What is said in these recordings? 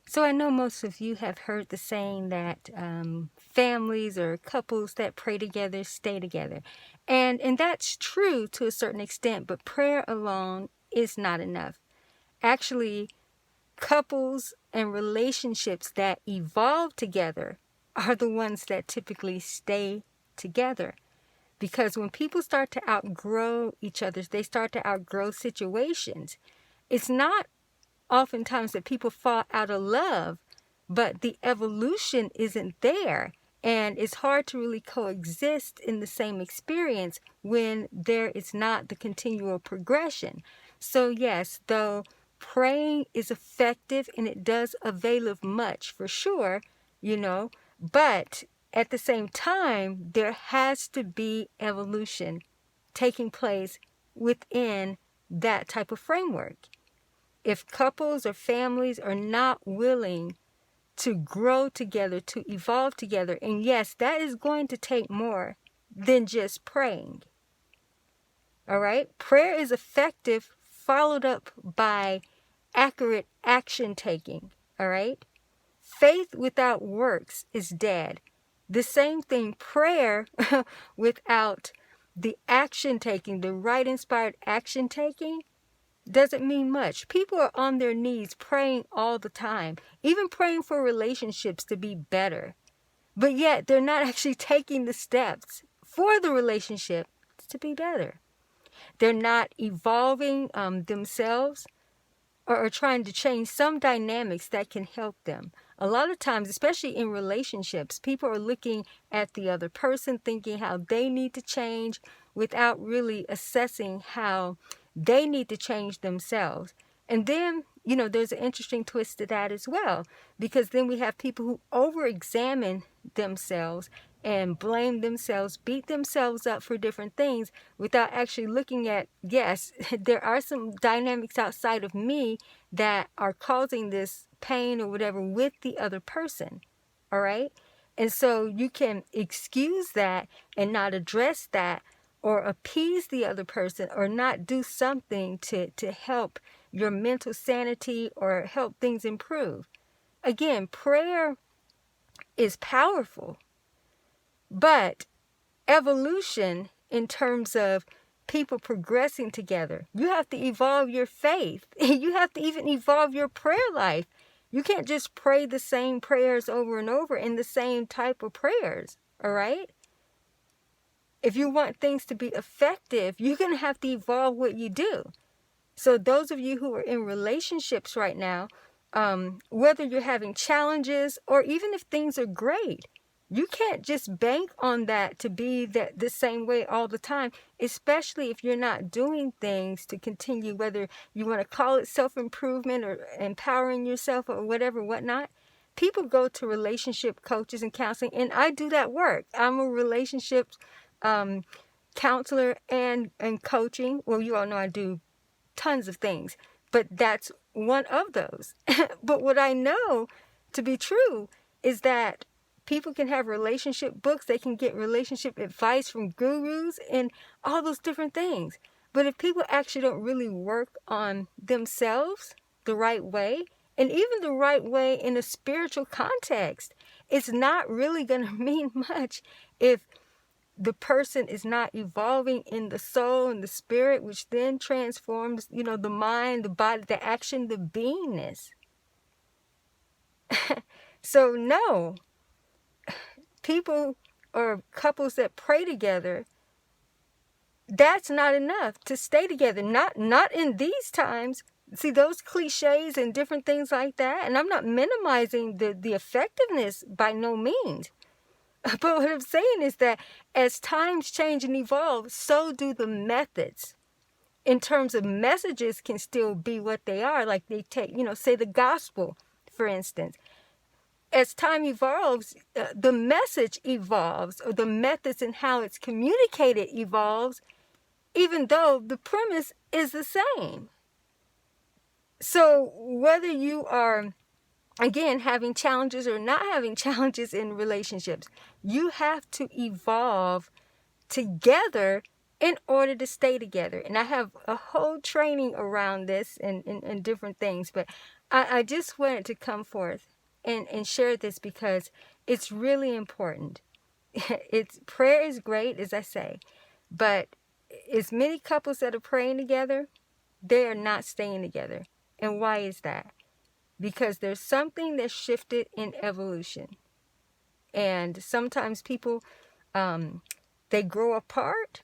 So I know most of you have heard the saying that families or couples that pray together stay together. And that's true to a certain extent, but prayer alone is not enough. Actually, couples and relationships that evolve together are the ones that typically stay together. Because when people start to outgrow each other, they start to outgrow situations. It's not oftentimes that people fall out of love, but the evolution isn't there. And it's hard to really coexist in the same experience when there is not the continual progression. So yes, though praying is effective and it does avail of much for sure, but at the same time, there has to be evolution taking place within that type of framework. If couples or families are not willing to grow together, to evolve together, and yes, that is going to take more than just praying. All right? Prayer is effective, followed up by accurate action taking. All right? Faith without works is dead. The same thing, prayer without the action taking, the right inspired action taking, doesn't mean much. People are on their knees praying all the time, even praying for relationships to be better. But yet they're not actually taking the steps for the relationship to be better. They're not evolving themselves or trying to change some dynamics that can help them. A lot of times, especially in relationships, people are looking at the other person, thinking how they need to change without really assessing how they need to change themselves. And then, there's an interesting twist to that as well, because then we have people who over-examine themselves and blame themselves, beat themselves up for different things without actually looking at, yes, there are some dynamics outside of me that are causing this pain or whatever with the other person. All right? And so you can excuse that and not address that or appease the other person or not do something to help your mental sanity or help things improve. Again, prayer is powerful, but evolution in terms of people progressing together, you have to evolve your faith. You have to even evolve your prayer life. You can't just pray the same prayers over and over in the same type of prayers, all right? If you want things to be effective, you're going to have to evolve what you do. So those of you who are in relationships right now, whether you're having challenges or even if things are great, you can't just bank on that to be the same way all the time, especially if you're not doing things to continue, whether you want to call it self-improvement or empowering yourself or whatever, whatnot. People go to relationship coaches and counseling, and I do that work. I'm a relationship counselor and coaching. Well, you all know I do tons of things, but that's one of those. But what I know to be true is that people can have relationship books, they can get relationship advice from gurus and all those different things. But if people actually don't really work on themselves the right way, and even the right way in a spiritual context, it's not really going to mean much if the person is not evolving in the soul and the spirit, which then transforms, the mind, the body, the action, the beingness. So no, people or couples that pray together, that's not enough to stay together. Not in these times. See, those cliches and different things like that, and I'm not minimizing the effectiveness by no means. But what I'm saying is that as times change and evolve, so do the methods. In terms of messages can still be what they are. Like they take, say the gospel, for instance. As time evolves, the message evolves, or the methods and how it's communicated evolves, even though the premise is the same. So whether you are, again, having challenges or not having challenges in relationships, you have to evolve together in order to stay together. And I have a whole training around this and different things, but I just wanted to come forth and share this because it's really important. Prayer is great, as I say, but as many couples that are praying together, they are not staying together. And why is that? Because there's something that's shifted in evolution. And sometimes people, they grow apart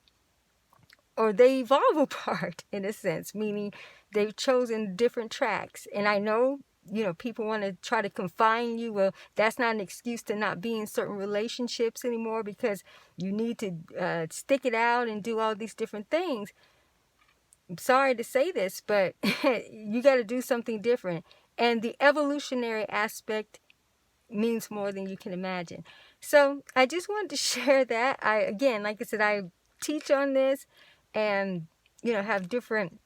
or they evolve apart in a sense, meaning they've chosen different tracks. And I know, people want to try to confine you. Well, that's not an excuse to not be in certain relationships anymore because you need to stick it out and do all these different things. I'm sorry to say this, but you got to do something different. And the evolutionary aspect means more than you can imagine. So I just wanted to share that. Again, like I said, I teach on this and, have different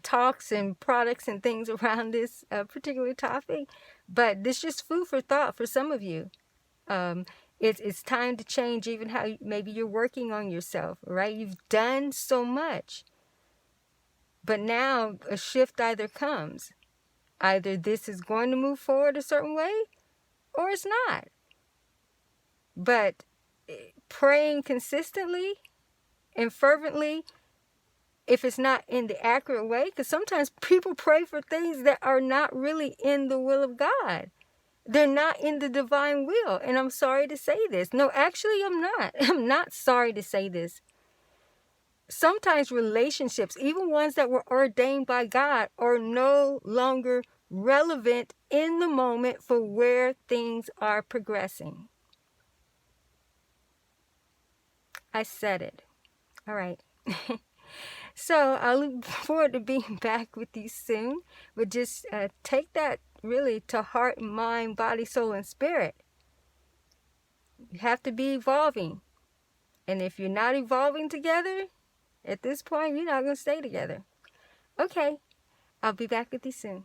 talks and products and things around this particular topic. But this is just food for thought for some of you. It's time to change even how maybe you're working on yourself, right? You've done so much. But now a shift either comes. Either this is going to move forward a certain way or it's not. But praying consistently and fervently, if it's not in the accurate way, because sometimes people pray for things that are not really in the will of God. They're not in the divine will. And I'm sorry to say this. No, actually, I'm not. I'm not sorry to say this. Sometimes relationships, even ones that were ordained by God, are no longer relevant in the moment for where things are progressing. I said it. All right. So I look forward to being back with you soon. But just take that really to heart, mind, body, soul, and spirit. You have to be evolving. And if you're not evolving together, at this point, you're not going to stay together. Okay. I'll be back with you soon.